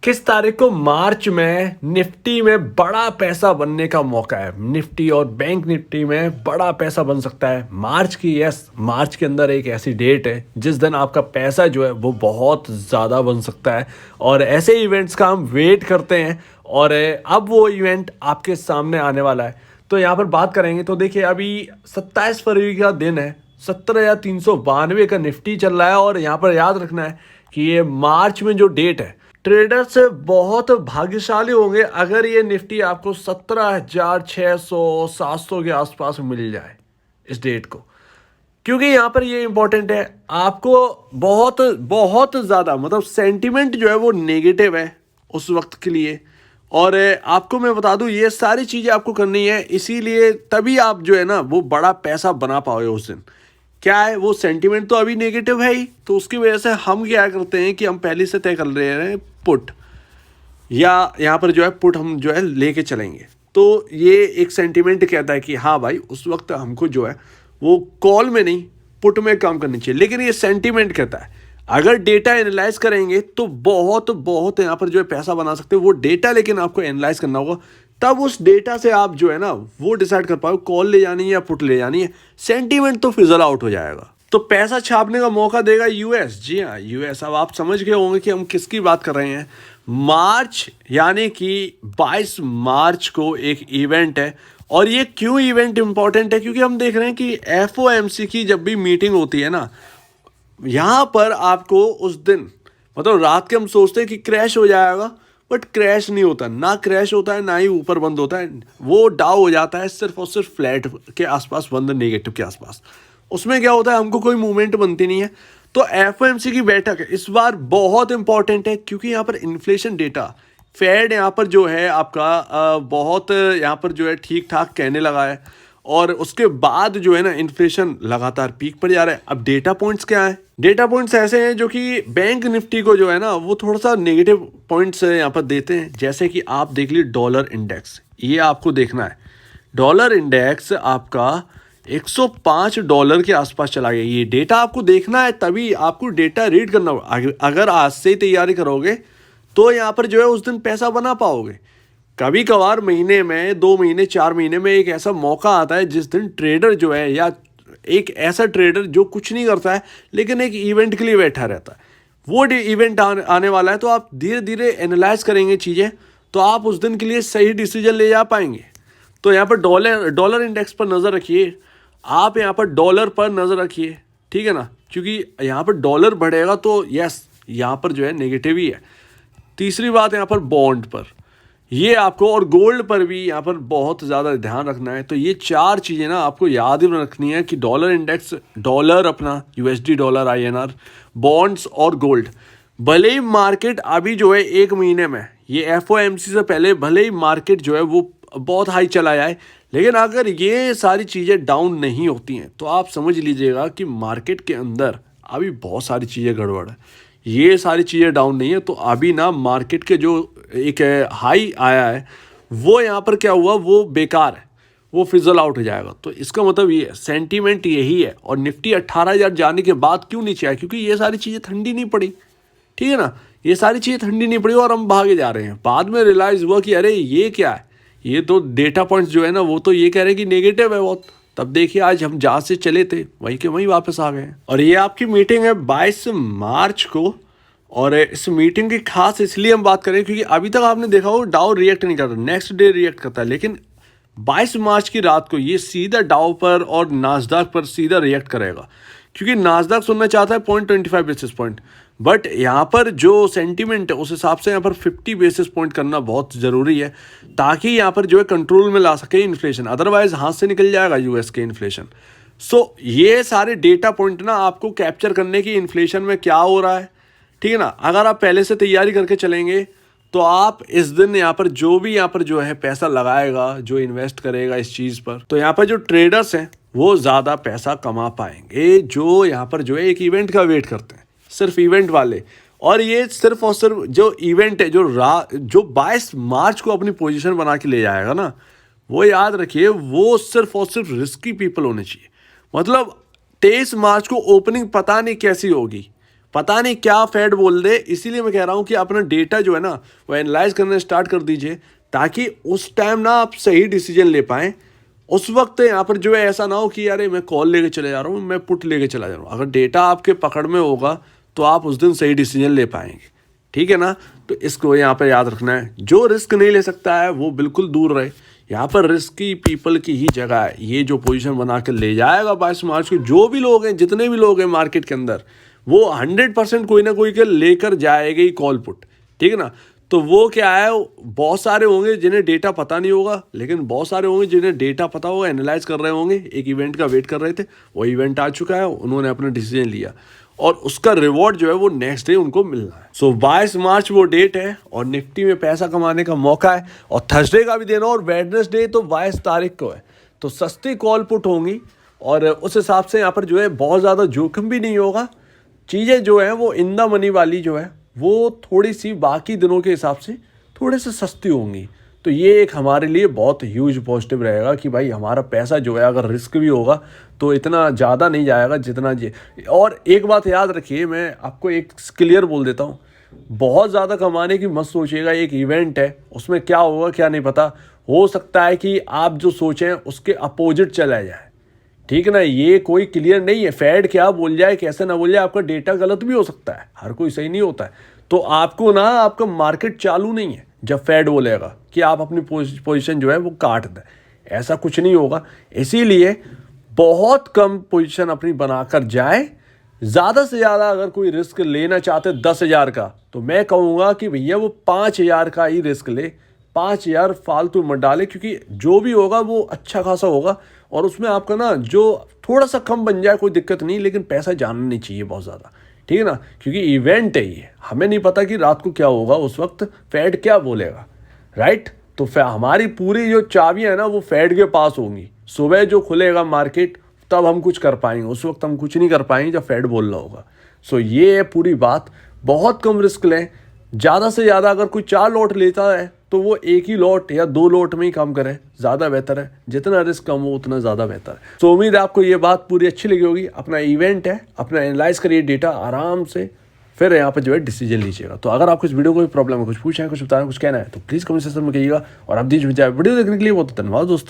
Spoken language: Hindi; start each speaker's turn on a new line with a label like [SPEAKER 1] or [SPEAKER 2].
[SPEAKER 1] किस तारीख को मार्च में निफ्टी में बड़ा पैसा बनने का मौका है। निफ्टी और बैंक निफ्टी में बड़ा पैसा बन सकता है मार्च की। यस, मार्च के अंदर एक ऐसी डेट है जिस दिन आपका पैसा जो है वो बहुत ज़्यादा बन सकता है और ऐसे इवेंट्स का हम वेट करते हैं और अब वो इवेंट आपके सामने आने वाला है। तो यहाँ पर बात करेंगे तो देखिए, अभी 27 फरवरी का दिन है, 17,392 का निफ्टी चल रहा है और यहाँ पर याद रखना है कि ये मार्च में जो डेट है, ट्रेडर्स बहुत भाग्यशाली होंगे अगर ये निफ्टी आपको 17,600 700 के आसपास मिल जाए इस डेट को, क्योंकि यहाँ पर ये इंपॉर्टेंट है। आपको बहुत बहुत ज़्यादा मतलब सेंटीमेंट जो है वो नेगेटिव है उस वक्त के लिए। और आपको मैं बता दूं, ये सारी चीज़ें आपको करनी है, इसीलिए तभी आप जो है ना वो बड़ा पैसा बना पाओगे उस दिन। क्या है, वो सेंटीमेंट तो अभी नेगेटिव है ही, तो उसकी वजह से हम क्या करते हैं कि हम पहले से तय कर रहे हैं पुट, या यहाँ पर जो है पुट हम जो है लेके चलेंगे। तो ये एक सेंटीमेंट कहता है कि हाँ भाई, उस वक्त हमको जो है वो कॉल में नहीं पुट में काम करनी चाहिए। लेकिन ये सेंटीमेंट कहता है, अगर डेटा एनालाइज करेंगे तो बहुत बहुत यहाँ पर जो है पैसा बना सकते हो। वो डेटा लेकिन आपको एनालाइज करना होगा, तब उस डेटा से आप जो है ना वो डिसाइड कर पाओ कॉल ले जानी है या पुट ले जानी है। सेंटीमेंट तो फिजल आउट हो जाएगा। तो पैसा छापने का मौका देगा यूएस। जी हाँ, यूएस। अब आप समझ गए होंगे कि हम किसकी बात कर रहे हैं। मार्च यानी कि 22 मार्च को एक इवेंट है। और ये क्यों इवेंट इंपॉर्टेंट है, क्योंकि हम देख रहे हैं कि एफओएमसी की जब भी मीटिंग होती है ना, यहाँ पर आपको उस दिन मतलब रात के हम सोचते हैं कि क्रैश हो जाएगा, बट क्रैश नहीं होता, ना क्रैश होता है ना ही ऊपर बंद होता है। वो डाउन हो जाता है सिर्फ और सिर्फ फ्लैट के आसपास बंद, नेगेटिव के आसपास। उसमें क्या होता है, हमको कोई मूवमेंट बनती नहीं है। तो एफओएमसी की बैठक इस बार बहुत इंपॉर्टेंट है, क्योंकि यहाँ पर इन्फ्लेशन डेटा फेड यहाँ पर जो है आपका बहुत यहाँ पर जो है ठीक ठाक कहने लगा है, और उसके बाद जो है ना इन्फ्लेशन लगातार पीक पर जा रहा है। अब डेटा पॉइंट्स क्या है, डेटा पॉइंट्स ऐसे हैं जो कि बैंक निफ्टी को जो है ना वो थोड़ा सा नेगेटिव पॉइंट्स यहाँ पर देते हैं। जैसे कि आप देख लीजिए डॉलर इंडेक्स, ये आपको देखना है। डॉलर इंडेक्स आपका $105 के आसपास चला गया। ये डेटा आपको देखना है, तभी आपको डेटा रीड करना होगा। अगर आज से ही तैयारी करोगे तो यहाँ पर जो है उस दिन पैसा बना पाओगे। कभी कभार महीने में, 2 महीने, 4 महीने में एक ऐसा मौका आता है जिस दिन ट्रेडर जो है, या एक ऐसा ट्रेडर जो कुछ नहीं करता है लेकिन एक इवेंट के लिए बैठा रहता है, वो इवेंट आने वाला है। तो आप धीरे धीरे एनालाइज करेंगे चीज़ें, तो आप उस दिन के लिए सही डिसीजन ले जा पाएंगे। तो यहाँ पर डॉलर इंडेक्स पर नज़र रखिए, आप यहाँ पर डॉलर पर नज़र रखिए, ठीक है ना, क्योंकि यहाँ पर डॉलर बढ़ेगा तो यस, यहाँ पर जो है नेगेटिव ही है। तीसरी बात यहाँ पर बॉन्ड पर, ये आपको, और गोल्ड पर भी यहाँ पर बहुत ज़्यादा ध्यान रखना है। तो ये 4 चीज़ें ना आपको याद ही रखनी है कि डॉलर इंडेक्स, डॉलर अपना, यूएसडी डॉलर, आईएनआर, बॉन्ड्स और गोल्ड। भले ही मार्केट अभी जो है 1 महीने में, ये एफओएमसी से पहले भले ही मार्केट जो है वो बहुत हाई चला जाए, लेकिन अगर ये सारी चीज़ें डाउन नहीं होती हैं तो आप समझ लीजिएगा कि मार्केट के अंदर अभी बहुत सारी चीज़ें गड़बड़ है। ये सारी चीज़ें डाउन नहीं है तो अभी ना मार्केट के जो एक हाई आया है वो यहाँ पर क्या हुआ, वो बेकार है, वो फिजल आउट हो जाएगा। तो इसका मतलब ये सेंटीमेंट यही है। और निफ्टी 18,000 जाने के बाद क्यों नीचे आया, क्योंकि ये सारी चीज़ें ठंडी नहीं पड़ी, ठीक है ना, ये सारी चीज़ें ठंडी नहीं पड़ी और हम भागे जा रहे हैं। बाद में रियलाइज़ हुआ कि अरे ये क्या है, ये तो डेटा पॉइंट्स जो है ना वो तो ये कह रहे हैं कि नेगेटिव है बहुत। तब देखिए आज हम जहाँ से चले थे वहीं के वहीं वापस आ गए हैं। और ये आपकी मीटिंग है 22 मार्च को, और इस मीटिंग की खास इसलिए हम बात करें क्योंकि अभी तक आपने देखा हो डाउ रिएक्ट नहीं करता, नेक्स्ट डे रिएक्ट करता है, लेकिन 22 मार्च की रात को ये सीधा डाउ पर और नास्डाक पर सीधा रिएक्ट करेगा, क्योंकि नास्डाक सुनना चाहता है 0.25 बेसिस पॉइंट, बट यहाँ पर जो सेंटीमेंट है उस हिसाब से यहाँ पर 50 बेसिस पॉइंट करना बहुत ज़रूरी है, ताकि यहाँ पर जो है कंट्रोल में ला सके इन्फ्लेशन, अदरवाइज हाथ से निकल जाएगा यूएस के इन्फ्लेशन। सो ये सारे डेटा पॉइंट ना आपको कैप्चर करने की, इन्फ्लेशन में क्या हो रहा है, ठीक है ना। अगर आप पहले से तैयारी करके चलेंगे तो आप इस दिन यहाँ पर जो भी यहाँ पर जो है पैसा लगाएगा, जो इन्वेस्ट करेगा इस चीज़ पर, तो यहाँ पर जो ट्रेडर्स हैं वो ज़्यादा पैसा कमा पाएंगे, जो यहाँ पर जो है एक इवेंट का वेट करते हैं, सिर्फ इवेंट वाले। और ये सिर्फ और सिर्फ जो इवेंट है जो 22 मार्च को अपनी पोजीशन बना के ले जाएगा ना, वो याद रखिए वो सिर्फ और सिर्फ रिस्की पीपल होने चाहिए। मतलब 23 मार्च को ओपनिंग पता नहीं कैसी होगी, पता नहीं क्या फेड बोल दे, इसीलिए मैं कह रहा हूँ कि अपना डेटा जो है ना वो एनालाइज करना स्टार्ट कर दीजिए, ताकि उस टाइम ना आप सही डिसीजन ले पाएँ। उस वक्त यहाँ पर जो है ऐसा ना हो कि यार मैं कॉल लेके चले जा रहा हूँ, मैं पुट लेके चला जा रहा हूँ। अगर डेटा आपके पकड़ में होगा तो आप उस दिन सही डिसीजन ले पाएंगे, ठीक है ना। तो इसको यहाँ पर याद रखना है, जो रिस्क नहीं ले सकता है वो बिल्कुल दूर रहे। यहाँ पर रिस्की पीपल की ही जगह है। ये जो पोजीशन बना के ले जाएगा 22 मार्च को, जो भी लोग हैं, जितने भी लोग हैं मार्केट के अंदर, वो 100% कोई ना कोई के लेकर जाएगा ही कॉल पुट, ठीक है ना। तो वो क्या है, बहुत सारे होंगे जिन्हें डेटा पता नहीं होगा, लेकिन बहुत सारे होंगे जिन्हें डेटा पता होगा, एनालाइज कर रहे होंगे, एक इवेंट का वेट कर रहे थे, वो इवेंट आ चुका है, उन्होंने अपना डिसीजन लिया और उसका रिवॉर्ड जो है वो नेक्स्ट डे उनको मिलना है। सो 22 मार्च वो डेट है और निफ्टी में पैसा कमाने का मौका है, और थर्सडे का भी देना, और वेडनेसडे तो 22 तारीख को है। तो सस्ती कॉल पुट होंगी और उस हिसाब से यहाँ पर जो है बहुत ज़्यादा जोखिम भी नहीं होगा। चीज़ें जो है वो इन द मनी वाली जो है वो थोड़ी सी बाकी दिनों के हिसाब से थोड़े से सस्ती होंगी। तो ये एक हमारे लिए बहुत ह्यूज पॉजिटिव रहेगा कि भाई हमारा पैसा जो है अगर रिस्क भी होगा तो इतना ज़्यादा नहीं जाएगा जितना ये। और एक बात याद रखिए, मैं आपको एक क्लियर बोल देता हूँ, बहुत ज़्यादा कमाने की मत सोचिएगा। एक इवेंट है, उसमें क्या होगा क्या नहीं पता, हो सकता है कि आप जो सोचें उसके अपोजिट चला जाए, ठीक है ना। ये कोई क्लियर नहीं है, फेड क्या बोल जाए कैसे ना बोल जाए, आपका डेटा गलत भी हो सकता है, हर कोई सही नहीं होता है। तो आपको ना, आपका मार्केट चालू नहीं है जब फेड बोलेगा कि आप अपनी पोजीशन जो है वो काट दें, ऐसा कुछ नहीं होगा। इसीलिए बहुत कम पोजीशन अपनी बनाकर जाए। ज़्यादा से ज़्यादा अगर कोई रिस्क लेना चाहते 10,000 का, तो मैं कहूँगा कि भैया वो 5,000 का ही रिस्क ले। 5,000 फालतू मत डाले, क्योंकि जो भी होगा वो अच्छा खासा होगा और उसमें आपका ना जो थोड़ा सा कम बन जाए कोई दिक्कत नहीं, लेकिन पैसा जाना नहीं चाहिए बहुत ज़्यादा, ठीक है ना। क्योंकि इवेंट है ये, हमें नहीं पता कि रात को क्या होगा, उस वक्त फेड क्या बोलेगा, राइट। तो हमारी पूरी जो चाबियाँ हैं ना वो फेड के पास होंगी। सुबह जो खुलेगा मार्केट तब हम कुछ कर पाएंगे, उस वक्त हम कुछ नहीं कर पाएंगे जब फेड बोल रहा होगा। सो ये है पूरी बात। बहुत कम रिस्क लें, ज़्यादा से ज़्यादा अगर कोई 4 लॉट लेता है तो वो एक ही लॉट या 2 लॉट में ही काम करें, ज़्यादा बेहतर है। जितना रिस्क कम हो उतना ज़्यादा बेहतर है। सो उम्मीद है आपको ये बात पूरी अच्छी लगी होगी। अपना इवेंट है, अपना एनालाइज करिए डेटा आराम से, फिर यहाँ पर जो है डिसीजन लीजिएगा। तो अगर आपको इस वीडियो को कोई प्रॉब्लम है, कुछ पूछना है, कुछ बताना है, कुछ कहना है, तो प्लीज़ कमेंट सेक्शन में कहिएगा। और आप वीडियो देखने के लिए बहुत धन्यवाद दोस्तों।